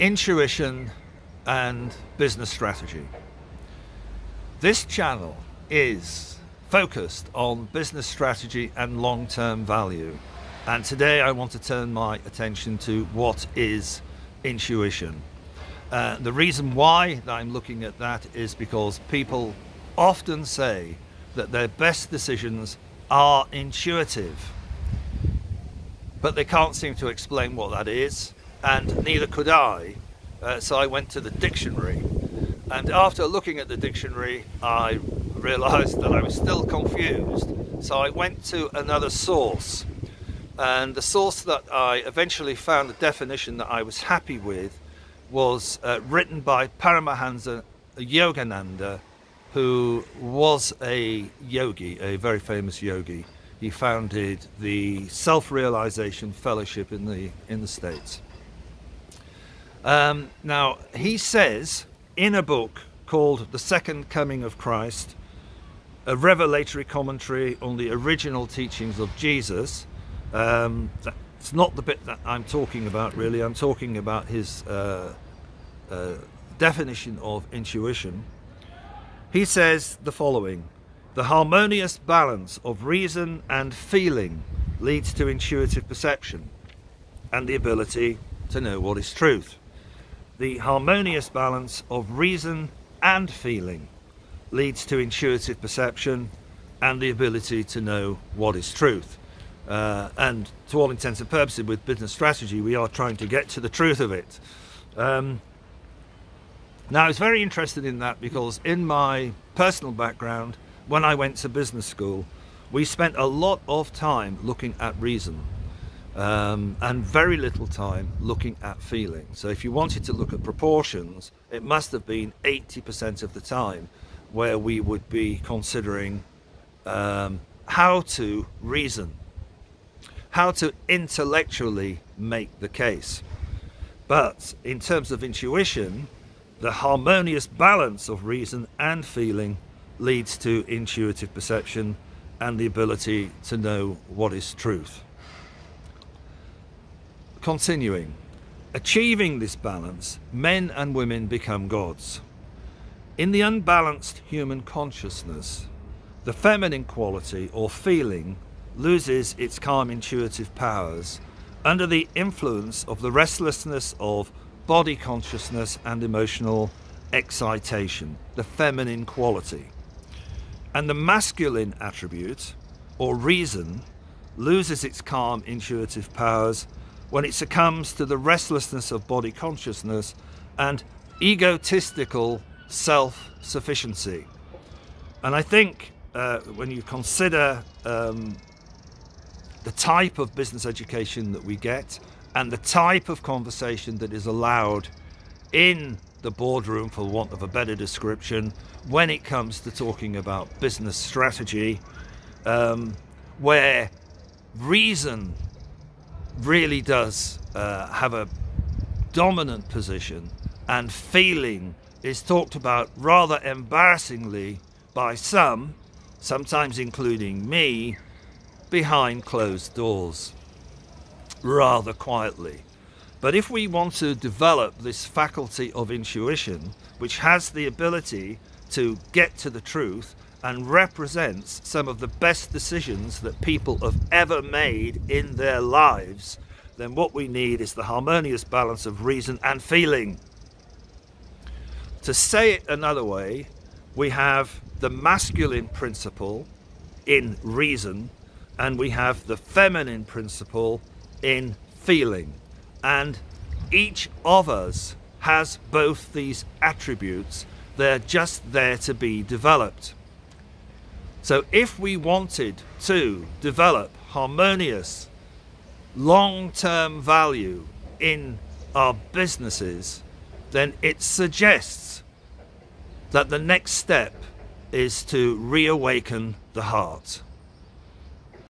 Intuition and business strategy. This channel is focused on business strategy and long-term value, and today I want to turn my attention to what is intuition. The reason why I'm looking at that is because people often say that their best decisions are intuitive, but they can't seem to explain what that is, and neither could I. So I went to the dictionary, and after looking at the dictionary I realized that I was still confused. So I went to another source, and the source that I eventually found, the definition that I was happy with, was written by Paramahansa Yogananda, who was a yogi, a very famous yogi. He founded the Self-Realization Fellowship in the States. Now, he says in a book called The Second Coming of Christ, a revelatory commentary on the original teachings of Jesus. It's not the bit that I'm talking about, really. I'm talking about his definition of intuition. He says the following: the harmonious balance of reason and feeling leads to intuitive perception and the ability to know what is truth. The harmonious balance of reason and feeling leads to intuitive perception and the ability to know what is truth. And to all intents and purposes, with business strategy, we are trying to get to the truth of it. Now, I was very interested in that because in my personal background, when I went to business school, we spent a lot of time looking at reason and very little time looking at feeling. So if you wanted to look at proportions, it must have been 80% of the time where we would be considering how to reason, how to intellectually make the case. But in terms of intuition, the harmonious balance of reason and feeling leads to intuitive perception and the ability to know what is truth. Continuing, achieving this balance, men and women become gods. In the unbalanced human consciousness, the feminine quality or feeling loses its calm intuitive powers under the influence of the restlessness of body consciousness and emotional excitation, the feminine quality. And the masculine attribute, or reason, loses its calm intuitive powers when it succumbs to the restlessness of body consciousness and egotistical self-sufficiency. And I think when you consider the type of business education that we get and the type of conversation that is allowed in the boardroom, for want of a better description, when it comes to talking about business strategy, where reason really does have a dominant position and feeling is talked about rather embarrassingly by some, sometimes including me, behind closed doors, rather quietly. But if we want to develop this faculty of intuition, which has the ability to get to the truth and represents some of the best decisions that people have ever made in their lives, then what we need is the harmonious balance of reason and feeling. To say it another way, we have the masculine principle in reason and we have the feminine principle in feeling. And each of us has both these attributes. They're just there to be developed. So if we wanted to develop harmonious, long-term value in our businesses, then it suggests that the next step is to reawaken the heart.